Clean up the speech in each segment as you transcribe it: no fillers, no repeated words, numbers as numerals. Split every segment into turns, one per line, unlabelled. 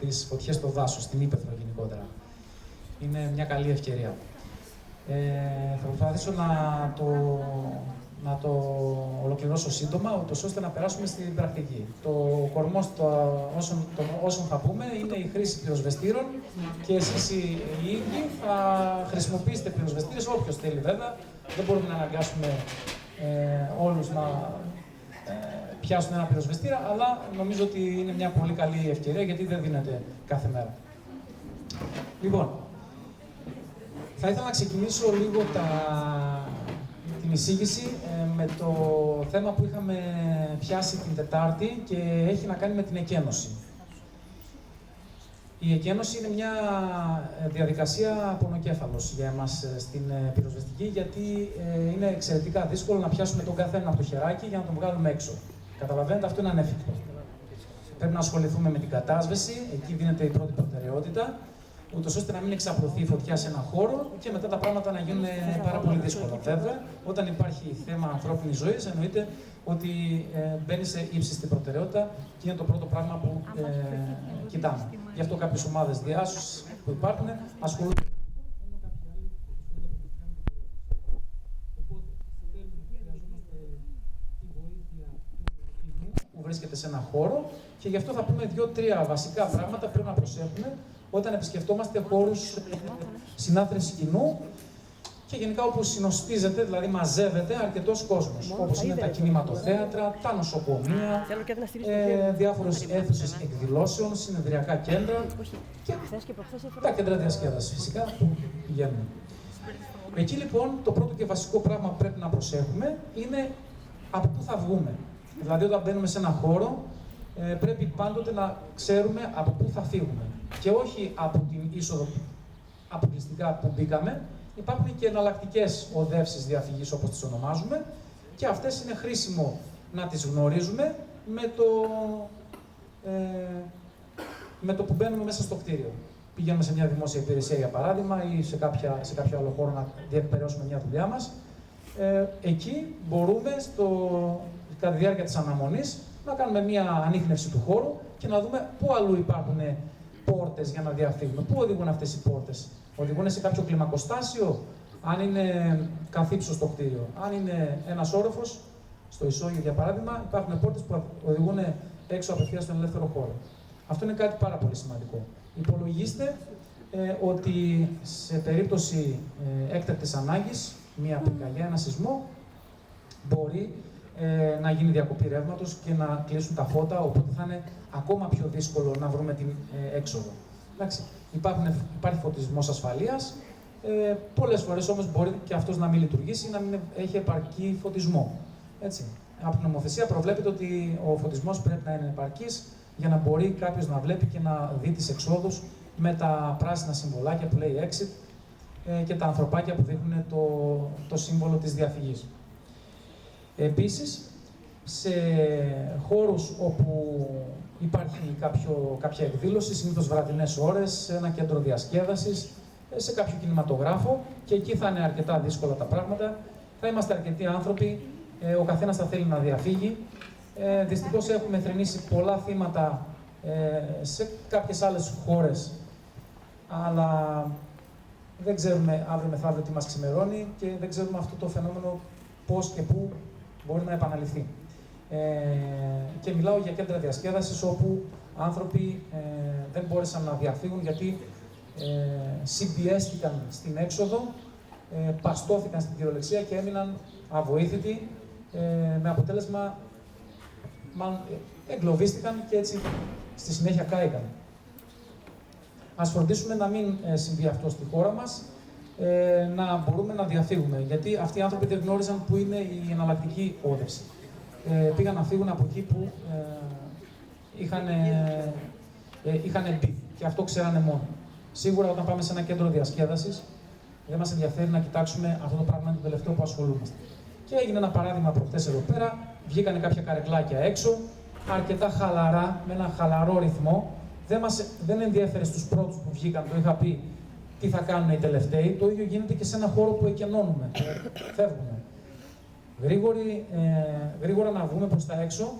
τις φωτιές στο δάσος, στην Ύπαιθρο γενικότερα. Είναι μια καλή ευκαιρία. Θα προσπαθήσω να το ολοκληρώσω σύντομα, ούτως ώστε να περάσουμε στην πρακτική. Το κορμός όσων θα πούμε είναι η χρήση πυροσβεστήρων και εσείς οι ίδιοι θα χρησιμοποιήσετε πυροσβεστήρες, όποιος θέλει βέβαια. Δεν μπορούμε να αναγκάσουμε όλους να πιάσουν ένα πυροσβεστήρα, αλλά νομίζω ότι είναι μια πολύ καλή ευκαιρία γιατί δεν δίνεται κάθε μέρα. Λοιπόν, θα ήθελα να ξεκινήσω λίγο την εισήγηση με το θέμα που είχαμε πιάσει την Τετάρτη και έχει να κάνει με την εκένωση. Η εκένωση είναι μια διαδικασία πονοκέφαλος για εμάς στην πυροσβεστική, γιατί είναι εξαιρετικά δύσκολο να πιάσουμε τον καθένα από το χεράκι για να τον βγάλουμε έξω. Καταλαβαίνετε, αυτό είναι ανέφικτο. Πρέπει να ασχοληθούμε με την κατάσβεση, εκεί δίνεται η πρώτη προτεραιότητα, ούτως ώστε να μην εξαπλωθεί η φωτιά σε έναν χώρο και μετά τα πράγματα να γίνουν πάρα πολύ δύσκολα. Βέβαια, όταν υπάρχει θέμα ανθρώπινης ζωής, εννοείται ότι μπαίνει σε ύψιστη προτεραιότητα και είναι το πρώτο πράγμα που κοιτάμε. Γι' αυτό κάποιες ομάδες διάσωσης που υπάρχουν ασχολούνται. Που βρίσκεται σε ένα χώρο και γι' αυτό θα πούμε 2-3 βασικά πράγματα που πρέπει να προσέχουμε όταν επισκεφτόμαστε χώρους συνάθρησης κοινού και γενικά όπου συνοστίζεται, δηλαδή μαζεύεται αρκετός κόσμος, όπως είναι τα κινηματοθέατρα, τα νοσοκομεία, διάφορες αίθουσες εκδηλώσεων, συνεδριακά κέντρα και τα κέντρα διασκέδασης φυσικά που πηγαίνουμε. Εκεί λοιπόν το πρώτο και βασικό πράγμα που πρέπει να προσέχουμε είναι από πού θα βγούμε. Δηλαδή όταν μπαίνουμε σε ένα χώρο πρέπει πάντοτε να ξέρουμε από πού θα φύγουμε και όχι από την είσοδο αποκλειστικά που μπήκαμε. Υπάρχουν και εναλλακτικές οδεύσεις διαφυγής όπως τις ονομάζουμε και αυτές είναι χρήσιμο να τις γνωρίζουμε με το που μπαίνουμε μέσα στο κτίριο. Πηγαίνουμε σε μια δημόσια υπηρεσία για παράδειγμα ή σε κάποιο άλλο χώρο να διεκπαιρεώσουμε μια δουλειά μας. Εκεί μπορούμε κατά τη διάρκεια της αναμονής να κάνουμε μια ανίχνευση του χώρου και να δούμε πού αλλού υπάρχουν πόρτες για να διαφύγουμε. Πού οδηγούν αυτές οι πόρτες? Οδηγούν σε κάποιο κλιμακοστάσιο, αν είναι καθύψω στο κτίριο. Αν είναι ένας όροφος, στο ισόγειο για παράδειγμα, υπάρχουν πόρτες που οδηγούν έξω απευθείας στον ελεύθερο χώρο. Αυτό είναι κάτι πάρα πολύ σημαντικό. Υπολογίστε ότι σε περίπτωση έκτακτης ανάγκης, μια πυρκαγιά, ένα σεισμό, μπορεί να γίνει διακοπή ρεύματος και να κλείσουν τα φώτα, οπότε θα είναι ακόμα πιο δύσκολο να βρούμε την έξοδο. Εντάξει, υπάρχει φωτισμός ασφαλείας, πολλές φορές όμως μπορεί και αυτός να μην λειτουργήσει ή να μην έχει επαρκή φωτισμό. Έτσι. Από την νομοθεσία προβλέπεται ότι ο φωτισμός πρέπει να είναι επαρκής για να μπορεί κάποιος να βλέπει και να δει τις εξόδους με τα πράσινα συμβολάκια που λέει exit και τα ανθρωπάκια που δείχνουν το σύμβολο της διαφυγής. Επίσης, σε χώρους όπου υπάρχει κάποια εκδήλωση, συνήθως βραδινές ώρες, σε ένα κέντρο διασκέδασης, σε κάποιο κινηματογράφο, και εκεί θα είναι αρκετά δύσκολα τα πράγματα. Θα είμαστε αρκετοί άνθρωποι, ο καθένας θα θέλει να διαφύγει. Δυστυχώς έχουμε θρηνήσει πολλά θύματα σε κάποιες άλλες χώρες, αλλά δεν ξέρουμε αύριο μεθαύριο τι μας ξημερώνει και δεν ξέρουμε αυτό το φαινόμενο πώς και πού μπορεί να επαναληφθεί. Και μιλάω για κέντρα διασκέδασης όπου άνθρωποι δεν μπόρεσαν να διαφύγουν γιατί συμπιέστηκαν στην έξοδο, παστώθηκαν στην κυριολεξία και έμειναν αβοήθητοι, με αποτέλεσμα εγκλωβίστηκαν και έτσι στη συνέχεια κάηκαν. Ας φροντίσουμε να μην συμβεί αυτό στη χώρα μας, να μπορούμε να διαφύγουμε, γιατί αυτοί οι άνθρωποι δεν γνώριζαν που είναι η εναλλακτική όδευση. Πήγαν να φύγουν από εκεί που είχαν μπει και αυτό ξέρανε μόνο. Σίγουρα όταν πάμε σε ένα κέντρο διασκέδασης, δεν μας ενδιαφέρει να κοιτάξουμε αυτό το πράγμα, είναι το τελευταίο που ασχολούμαστε. Και έγινε ένα παράδειγμα προχτές εδώ πέρα, βγήκανε κάποια καρεκλάκια έξω, αρκετά χαλαρά, με ένα χαλαρό ρυθμό. Δεν ενδιαφέρε στους πρώτους που βγήκαν, το είχα πει, τι θα κάνουν οι τελευταίοι. Το ίδιο γίνεται και σε ένα χώρο που εκενώνουμε. Φεύγουμε. Γρήγορα να βγούμε προς τα έξω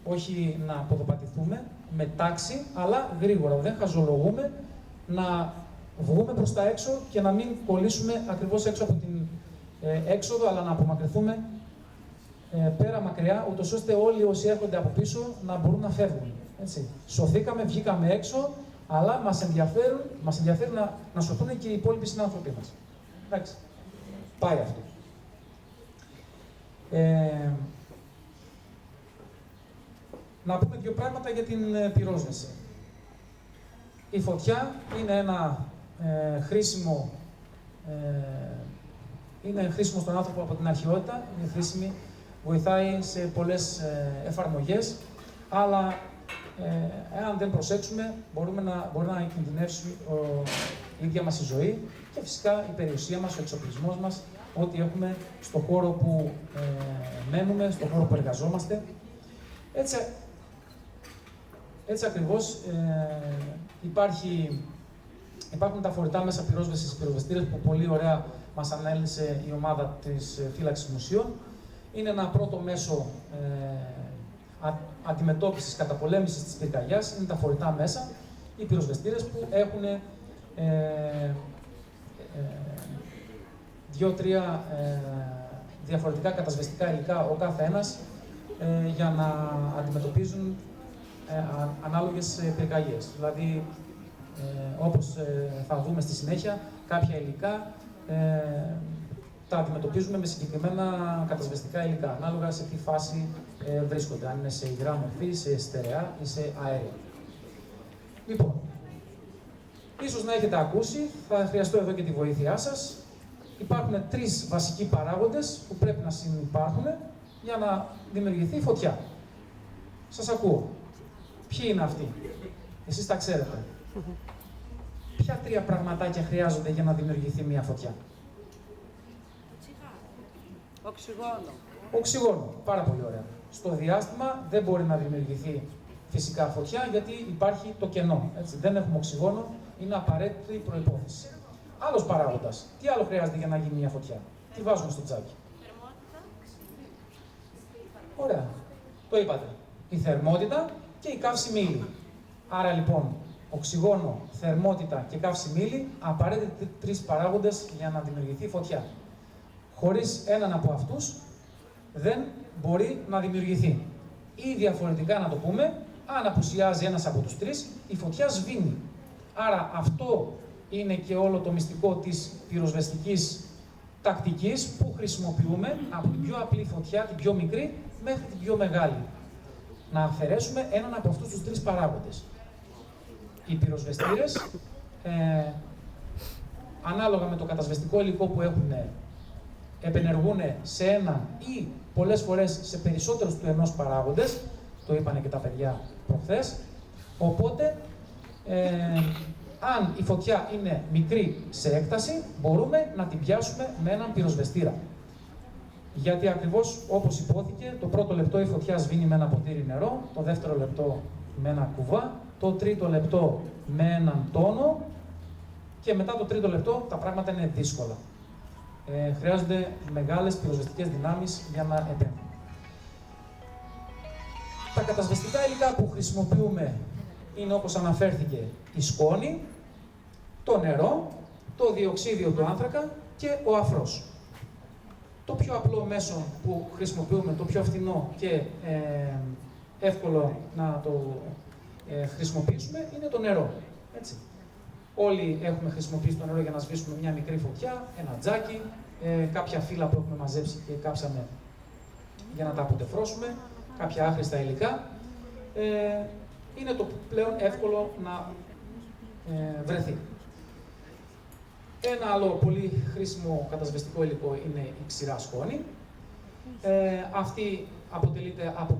όχι να ποδοπατηθούμε, με τάξη, αλλά γρήγορα. Δεν χαζολογούμε, να βγούμε προς τα έξω και να μην κολλήσουμε ακριβώς έξω από την έξοδο, αλλά να απομακρυνθούμε πέρα μακριά, ούτως ώστε όλοι όσοι έρχονται από πίσω να μπορούν να φεύγουν. Έτσι. Σωθήκαμε, βγήκαμε έξω, αλλά μας ενδιαφέρει να σωθούν και οι υπόλοιποι συνάνθρωποι μας. Εντάξει. Πάει αυτό. Να πούμε δύο πράγματα για την πυρόσβεση. Η φωτιά είναι ένα χρήσιμο στον άνθρωπο από την αρχαιότητα, είναι χρήσιμη, βοηθάει σε πολλές εφαρμογές, αλλά εάν δεν προσέξουμε, μπορεί να κινδυνεύσει η ίδια μας η ζωή και φυσικά η περιουσία μας, ο εξοπλισμός μας, ό,τι έχουμε στον χώρο που μένουμε, στον χώρο που εργαζόμαστε. Έτσι ακριβώς υπάρχουν τα φορητά μέσα πυρόσβεσης, πυροσβεστήρες, που πολύ ωραία μας ανέλησε η ομάδα της Φύλαξης Μουσείων. Είναι ένα πρώτο μέσο αντιμετώπισης, καταπολέμησης της πυρκαγιάς, είναι τα φορητά μέσα, οι πυροσβεστήρες που έχουν 2-3 διαφορετικά κατασβεστικά υλικά ο κάθε ένας για να αντιμετωπίζουν ανάλογες πυρκαγιές. Δηλαδή, όπως θα δούμε στη συνέχεια, κάποια υλικά τα αντιμετωπίζουμε με συγκεκριμένα κατασβεστικά υλικά, ανάλογα σε τι φάση βρίσκονται, αν είναι σε υγρά μορφή, σε στερεά ή σε αέρια. Λοιπόν, ίσως να έχετε ακούσει, θα χρειαστώ εδώ και τη βοήθειά σας. Υπάρχουν 3 βασικοί παράγοντες που πρέπει να συνυπάρχουν για να δημιουργηθεί φωτιά. Σας ακούω. Ποιοι είναι αυτοί? Εσείς τα ξέρετε. Ποια 3 πραγματάκια χρειάζονται για να δημιουργηθεί μια φωτιά?
Οξυγόνο.
Οξυγόνο. Πάρα πολύ ωραία. Στο διάστημα δεν μπορεί να δημιουργηθεί φυσικά φωτιά, γιατί υπάρχει το κενό. Έτσι. Δεν έχουμε οξυγόνο, είναι απαραίτητη προϋπόθεση. Άλλος παράγοντας. Τι άλλο χρειάζεται για να γίνει μια φωτιά? Τι βάζουμε στο τζάκι?
Θερμότητα.
Ωραία. Το είπατε. Η θερμότητα και η καύσιμη ύλη. Άρα λοιπόν, οξυγόνο, θερμότητα και καύσιμη ύλη, απαραίτητοι 3 παράγοντες για να δημιουργηθεί φωτιά. Χωρίς έναν από αυτούς δεν μπορεί να δημιουργηθεί. Ή διαφορετικά να το πούμε, αν απουσιάζει ένας από τους 3, η φωτιά σβήνει. Άρα αυτό είναι και όλο το μυστικό της πυροσβεστικής τακτικής που χρησιμοποιούμε από την πιο απλή φωτιά, την πιο μικρή, μέχρι την πιο μεγάλη. Να αφαιρέσουμε έναν από αυτούς τους 3 παράγοντες. Οι πυροσβεστήρες, ανάλογα με το κατασβεστικό υλικό που έχουν, επενεργούν σε έναν ή πολλές φορές σε περισσότερους του ενός παράγοντες, το είπανε και τα παιδιά προχθές. Οπότε, αν η φωτιά είναι μικρή σε έκταση, μπορούμε να την πιάσουμε με έναν πυροσβεστήρα. Γιατί ακριβώς όπως υπόθηκε, το πρώτο λεπτό η φωτιά σβήνει με ένα ποτήρι νερό, το δεύτερο λεπτό με ένα κουβά, το τρίτο λεπτό με έναν τόνο και μετά το τρίτο λεπτό τα πράγματα είναι δύσκολα. Χρειάζονται μεγάλες πυροσβεστικές δυνάμεις για να επέμβουν. Τα κατασβεστικά υλικά που χρησιμοποιούμε είναι, όπως αναφέρθηκε, η σκόνη, το νερό, το διοξίδιο του άνθρακα και ο αφρός. Το πιο απλό μέσο που χρησιμοποιούμε, το πιο φθηνό και εύκολο να το χρησιμοποιήσουμε, είναι το νερό. Έτσι. Όλοι έχουμε χρησιμοποιήσει το νερό για να σβήσουμε μια μικρή φωτιά, ένα τζάκι, κάποια φύλλα που έχουμε μαζέψει και κάψαμε για να τα αποτεφρώσουμε, κάποια άχρηστα υλικά. Είναι το πλέον εύκολο να βρεθεί. Ένα άλλο πολύ χρήσιμο κατασβεστικό υλικό είναι η ξηρά σκόνη. Αυτή αποτελείται από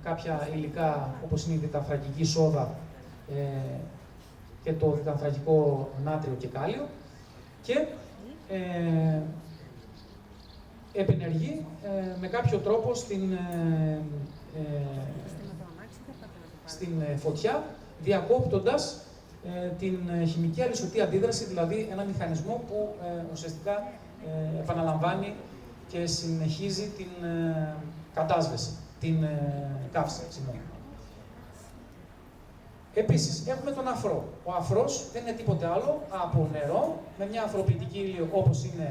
κάποια υλικά, όπως είναι η διτανθρακική σόδα και το διτανθρακικό νάτριο και κάλιο, και επενεργεί με κάποιο τρόπο στην φωτιά, διακόπτοντας την χημική αλυσωτή αντίδραση, δηλαδή ένα μηχανισμό που ουσιαστικά επαναλαμβάνει και συνεχίζει κατάσβεση, την καύση. Συγγνώμη. Επίσης, έχουμε τον αφρό. Ο αφρός δεν είναι τίποτε άλλο από νερό με μια αφροποιητική ύλη όπως είναι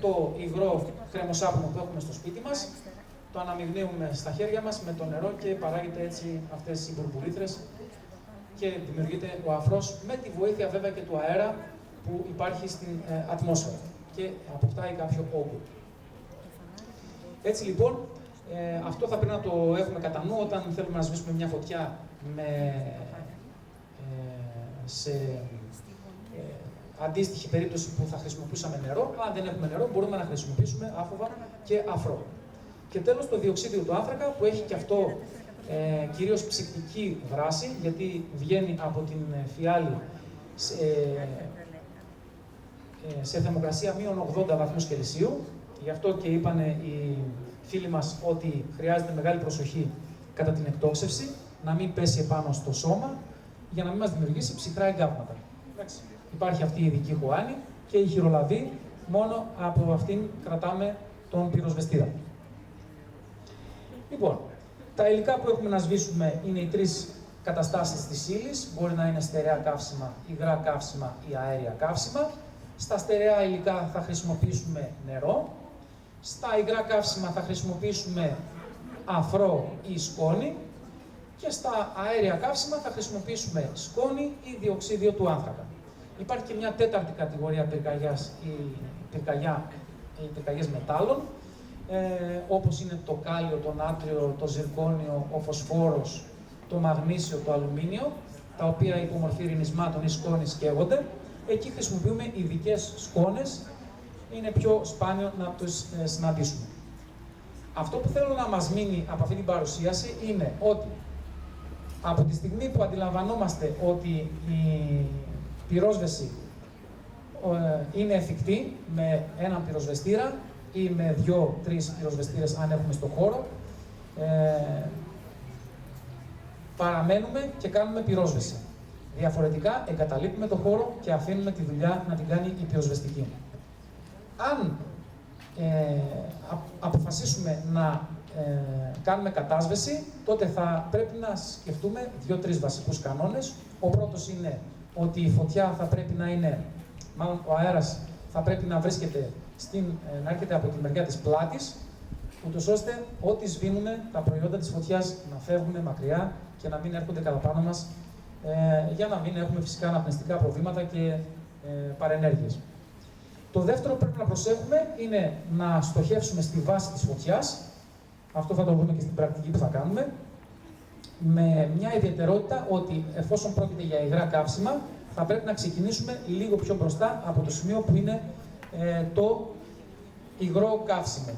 το υγρό κρεμοσάπινο που έχουμε στο σπίτι μας. Το αναμειγνύουμε στα χέρια μας με το νερό και παράγεται έτσι αυτές οι μπουρμπουρίθρες και δημιουργείται ο αφρός με τη βοήθεια βέβαια και του αέρα που υπάρχει στην ατμόσφαιρα και αποκτάει κάποιο όγκο. Έτσι λοιπόν, αυτό θα πρέπει να το έχουμε κατά νου όταν θέλουμε να σβήσουμε μια φωτιά σε αντίστοιχη περίπτωση που θα χρησιμοποιούσαμε νερό. Αν δεν έχουμε νερό, μπορούμε να χρησιμοποιήσουμε άφοβα και αφρό. Και τέλος, το διοξείδιο του άνθρακα, που έχει και αυτό κυρίως ψυκτική δράση, γιατί βγαίνει από την φιάλη σε θερμοκρασία μείον 80 βαθμούς Κελσίου. Γι' αυτό και είπανε οι φίλοι μας ότι χρειάζεται μεγάλη προσοχή κατά την εκτόξευση, να μην πέσει επάνω στο σώμα, για να μην μας δημιουργήσει ψυχρά εγκάβματα. Υπάρχει αυτή η ειδική χωάνη και η χειρολαβή, μόνο από αυτήν κρατάμε τον πυροσβεστήρα. Λοιπόν, τα υλικά που έχουμε να σβήσουμε είναι οι τρεις καταστάσεις της ύλης. Μπορεί να είναι στερεά καύσιμα, υγρά καύσιμα ή αέρια καύσιμα. Στα στερεά υλικά θα χρησιμοποιήσουμε νερό. Στα υγρά καύσιμα θα χρησιμοποιήσουμε αφρό ή σκόνη. Και στα αέρια καύσιμα θα χρησιμοποιήσουμε σκόνη ή διοξείδιο του άνθρακα. Υπάρχει και μια τέταρτη κατηγορία πυρκαγιάς ή πυρκαγιές μετάλλων, όπως είναι το κάλιο, το νάτριο, το ζυρκόνιο, ο φωσφόρος, το μαγνήσιο, το αλουμίνιο, τα οποία υπό μορφή ρινισμάτων ή σκόνης καίγονται. Εκεί χρησιμοποιούμε ειδικές σκόνες, είναι πιο σπάνιο να τους συναντήσουμε. Αυτό που θέλω να μας μείνει από αυτή την παρουσίαση είναι ότι από τη στιγμή που αντιλαμβανόμαστε ότι η πυρόσβεση είναι εφικτή με έναν πυροσβεστήρα ή με 2-3 πυροσβεστήρες αν έχουμε στο χώρο, παραμένουμε και κάνουμε πυρόσβεση. Διαφορετικά εγκαταλείπουμε το χώρο και αφήνουμε τη δουλειά να την κάνει η πυροσβεστική. Αν αποφασίσουμε να κάνουμε κατάσβεση, τότε θα πρέπει να σκεφτούμε 2-3 βασικούς κανόνες. Ο πρώτος είναι ότι η φωτιά θα πρέπει να είναι, μάλλον ο αέρας θα πρέπει να βρίσκεται να έρχεται από τη μεριά της πλάτης, ούτως ώστε ό,τι σβήνουμε, τα προϊόντα της φωτιάς να φεύγουν μακριά και να μην έρχονται κατά πάνω μας, για να μην έχουμε φυσικά αναπνευστικά προβλήματα και παρενέργειες. Το δεύτερο που πρέπει να προσέχουμε είναι να στοχεύσουμε στη βάση της φωτιάς. Αυτό θα το δούμε και στην πρακτική που θα κάνουμε. Με μια ιδιαιτερότητα ότι εφόσον πρόκειται για υγρά καύσιμα, θα πρέπει να ξεκινήσουμε λίγο πιο μπροστά από το σημείο που είναι το υγρό καύσιμο.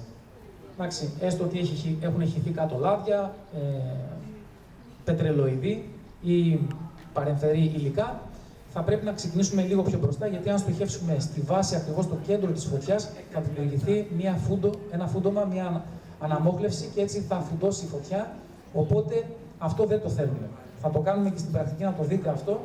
Εντάξει, έστω ότι έχουν χυθεί κάτω λάδια, πετρελοειδή ή παρεμφερή υλικά, θα πρέπει να ξεκινήσουμε λίγο πιο μπροστά, γιατί αν στοχεύσουμε στη βάση, ακριβώς στο κέντρο της φωτιάς, θα δημιουργηθεί ένα φούντομα, μια αναμόχλευση και έτσι θα φουντώσει η φωτιά, οπότε αυτό δεν το θέλουμε. Θα το κάνουμε και στην πρακτική να το δείτε αυτό.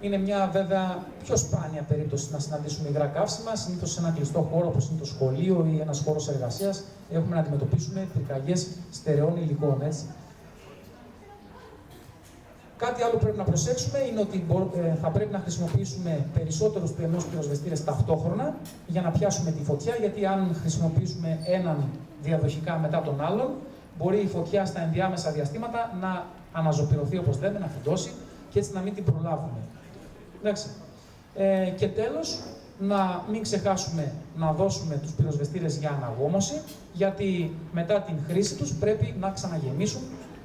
Είναι μια βέβαια πιο σπάνια περίπτωση να συναντήσουμε υγρά καύσιμα. Συνήθως σε ένα κλειστό χώρο όπως είναι το σχολείο ή ένας χώρος εργασίας έχουμε να αντιμετωπίσουμε πυρκαγιές στερεών υλικών. Έτσι. Κάτι άλλο που πρέπει να προσέξουμε είναι ότι θα πρέπει να χρησιμοποιήσουμε περισσότερους του ενός πυροσβεστήρες ταυτόχρονα για να πιάσουμε τη φωτιά, γιατί αν χρησιμοποιήσουμε έναν διαδοχικά μετά τον άλλον, μπορεί η φωτιά στα ενδιάμεσα διαστήματα να αναζωπηρωθεί όπως λέμε, να φουντώσει και έτσι να μην την προλάβουμε. Εντάξει. Και τέλος, να μην ξεχάσουμε να δώσουμε τους πυροσβεστήρες για αναγόμωση, γιατί μετά την χρήση τους πρέπει να ξαναγεμίσουν,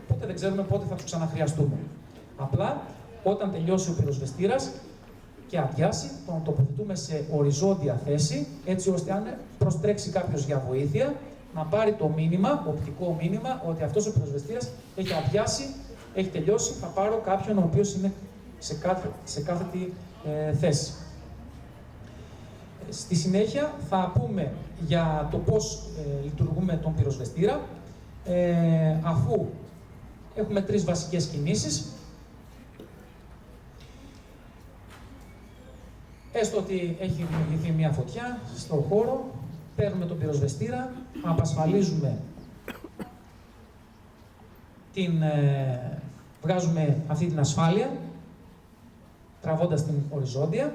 οπότε δεν ξέρουμε πότε θα τους ξαναχρειαστούμε. Απλά, όταν τελειώσει ο πυροσβεστήρας και αδειάσει, τον τοποθετούμε σε οριζόντια θέση, έτσι ώστε αν προστρέξει κάποιος για βοήθεια, να πάρει το μήνυμα, οπτικό μήνυμα, ότι αυτός ο πυροσβεστήρας έχει αδειάσει, έχει τελειώσει, θα πάρω κάποιον ο οποίος είναι σε κάθετη θέση. Στη συνέχεια θα πούμε για το πώς λειτουργούμε τον πυροσβεστήρα, αφού έχουμε 3 βασικές κινήσεις. Έστω ότι έχει δημιουργηθεί μια φωτιά στον χώρο, παίρνουμε τον πυροσβεστήρα, απασφαλίζουμε βγάζουμε αυτή την ασφάλεια, τραβώντας την οριζόντια.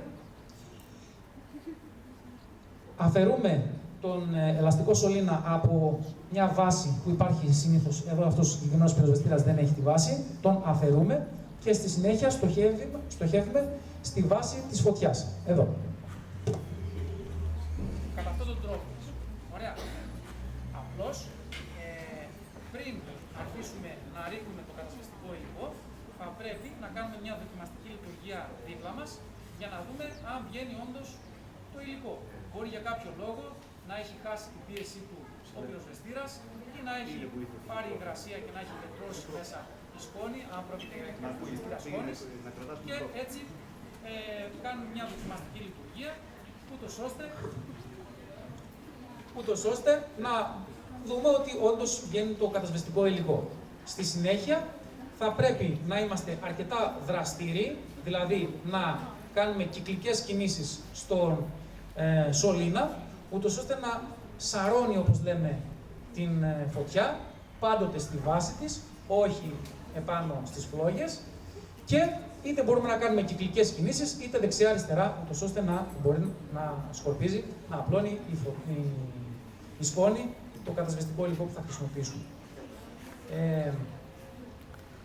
Αφαιρούμε τον ελαστικό σωλήνα από μια βάση που υπάρχει συνήθως. Εδώ αυτός ο συγκεκριμένος πυροσβεστήρας δεν έχει τη βάση. Τον αφαιρούμε και στη συνέχεια στοχεύουμε στη βάση της φωτιάς. Εδώ. Κατά αυτόν τον τρόπο. Ωραία. Απλώς, πριν αρχίσουμε να ρίχνουμε το κατασβεστικό υλικό, θα πρέπει να κάνουμε μια δοκιμαστική λειτουργία δίπλα μας για να δούμε αν βγαίνει όντως το υλικό. Μπορεί για κάποιο λόγο να έχει χάσει την πίεσή του ο πυροσβεστήρας ή να έχει πάρει υγρασία και να έχει πετρώσει μέσα η σκόνη, αν πρόκειται για πυροσβεστήρα σκόνης. Και έτσι κάνουμε μια δοκιμαστική λειτουργία, ούτως ώστε να δούμε ότι όντως βγαίνει το κατασβεστικό υλικό. Στη συνέχεια θα πρέπει να είμαστε αρκετά δραστήριοι, δηλαδή να κάνουμε κυκλικές κινήσεις στον σωλήνα, ούτως ώστε να σαρώνει, όπως λέμε, την φωτιά, πάντοτε στη βάση της, όχι επάνω στις φλόγες, και είτε μπορούμε να κάνουμε κυκλικές κινήσεις, είτε δεξιά-αριστερά, ούτως ώστε να μπορεί να σκορπίζει, να απλώνει η σκόνη το κατασβεστικό υλικό που θα χρησιμοποιήσουμε.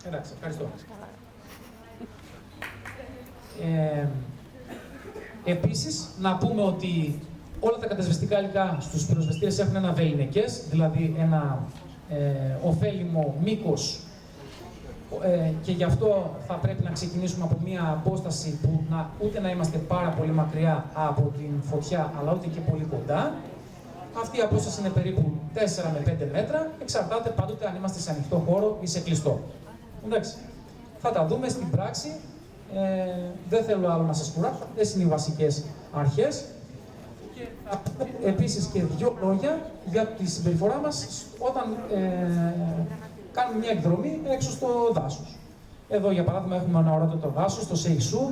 Εντάξει, ευχαριστώ. Επίσης, να πούμε ότι όλα τα κατασβεστικά υλικά στους πυροσβεστήρες έχουν ένα βεληνικές, δηλαδή ένα ωφέλιμο μήκος, και γι' αυτό θα πρέπει να ξεκινήσουμε από μια απόσταση που ούτε να είμαστε πάρα πολύ μακριά από την φωτιά, αλλά ούτε και πολύ κοντά. Αυτή η απόσταση είναι περίπου 4 με 5 μέτρα, εξαρτάται πάντοτε αν είμαστε σε ανοιχτό χώρο ή σε κλειστό. Εντάξει, θα τα δούμε στην πράξη, δεν θέλω άλλο να σας κουράσω, αυτές είναι οι βασικές αρχές. Και επίσης και δύο λόγια για τη συμπεριφορά μας όταν κάνουμε μια εκδρομή έξω στο δάσος. Εδώ για παράδειγμα έχουμε ένα ωραίο δάσος, το Σεϊσού.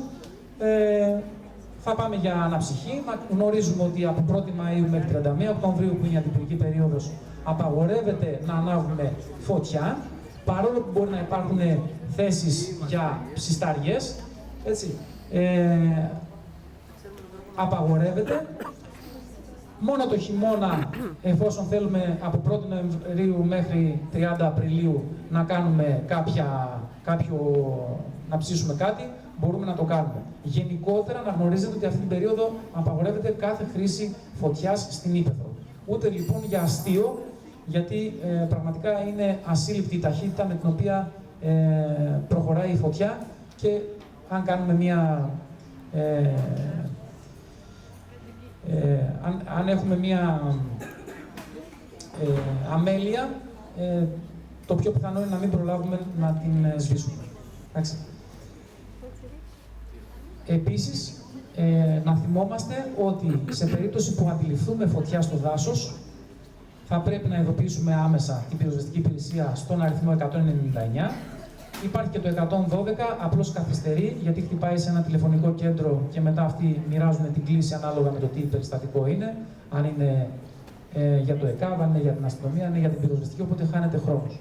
Θα πάμε για αναψυχή, να γνωρίζουμε ότι από 1η Μαΐου μέχρι 31 Οκτωβρίου, που είναι η αντιπυρική περίοδος, απαγορεύεται να ανάβουμε φωτιά, παρόλο που μπορεί να υπάρχουν θέσεις για ψισταριές, έτσι, απαγορεύεται. Μόνο το χειμώνα, εφόσον θέλουμε από 1η Νοεμβρίου μέχρι 30 Απριλίου να κάνουμε να ψήσουμε κάτι, μπορούμε να το κάνουμε. Γενικότερα, να γνωρίζετε ότι αυτή την περίοδο απαγορεύεται κάθε χρήση φωτιάς στην ύπαιθρο. Ούτε λοιπόν για αστείο, γιατί πραγματικά είναι ασύλληπτη η ταχύτητα με την οποία προχωράει η φωτιά, και αν κάνουμε αν έχουμε μία αμέλεια, το πιο πιθανό είναι να μην προλάβουμε να την σβήσουμε. Εντάξει. Επίσης, να θυμόμαστε ότι σε περίπτωση που αντιληφθούμε φωτιά στο δάσος, θα πρέπει να ειδοποιήσουμε άμεσα την πυροσβεστική υπηρεσία στον αριθμό 199. Υπάρχει και το 112, απλώς καθυστερεί, γιατί χτυπάει σε ένα τηλεφωνικό κέντρο και μετά αυτοί μοιράζουν την κλήση ανάλογα με το τι περιστατικό είναι. Αν είναι για το ΕΚΑΒ, αν είναι για την αστυνομία, αν είναι για την πυροσβεστική, οπότε χάνεται χρόνος.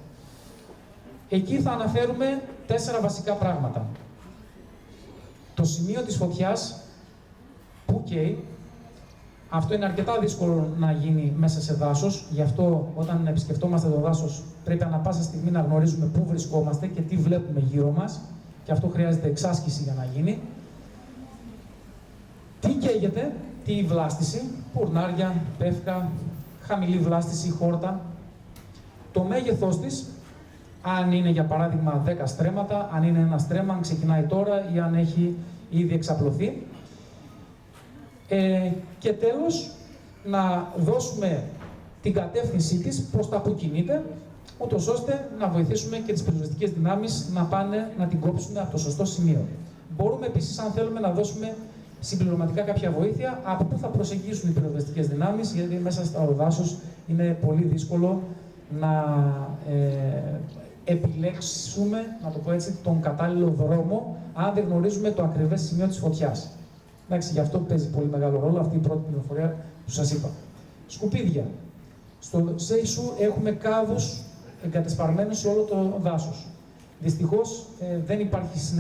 Εκεί θα αναφέρουμε 4 βασικά πράγματα. Το σημείο της φωτιάς, που καίει. Αυτό είναι αρκετά δύσκολο να γίνει μέσα σε δάσος, γι' αυτό όταν επισκεφτόμαστε το δάσος πρέπει ανά πάσα στιγμή να γνωρίζουμε πού βρισκόμαστε και τι βλέπουμε γύρω μας, και αυτό χρειάζεται εξάσκηση για να γίνει. Τι καίγεται, τι βλάστηση, πουρνάρια, πεύκα, χαμηλή βλάστηση, χόρτα. Το μέγεθός της, αν είναι για παράδειγμα 10 στρέμματα, αν είναι ένα στρέμμα, αν ξεκινάει τώρα ή αν έχει ήδη εξαπλωθεί. Και τέλος, να δώσουμε την κατεύθυνσή της προς τα που κινείται, ούτως ώστε να βοηθήσουμε και τις πυροσβεστικές δυνάμεις να πάνε να την κόψουν από το σωστό σημείο. Μπορούμε επίσης, αν θέλουμε, να δώσουμε συμπληρωματικά κάποια βοήθεια από πού θα προσεγγίσουν οι πυροσβεστικές δυνάμεις, γιατί μέσα στο δάσος είναι πολύ δύσκολο να επιλέξουμε, να το πω έτσι, τον κατάλληλο δρόμο, αν δεν γνωρίζουμε το ακριβές σημείο της φωτιάς. Εντάξει, γι' αυτό παίζει πολύ μεγάλο ρόλο αυτή η πρώτη πληροφορία που σας είπα. Σκουπίδια. Στο Σέισου έχουμε κάδους εγκατεσπαρμένους σε όλο το δάσος. Δυστυχώς δεν υπάρχει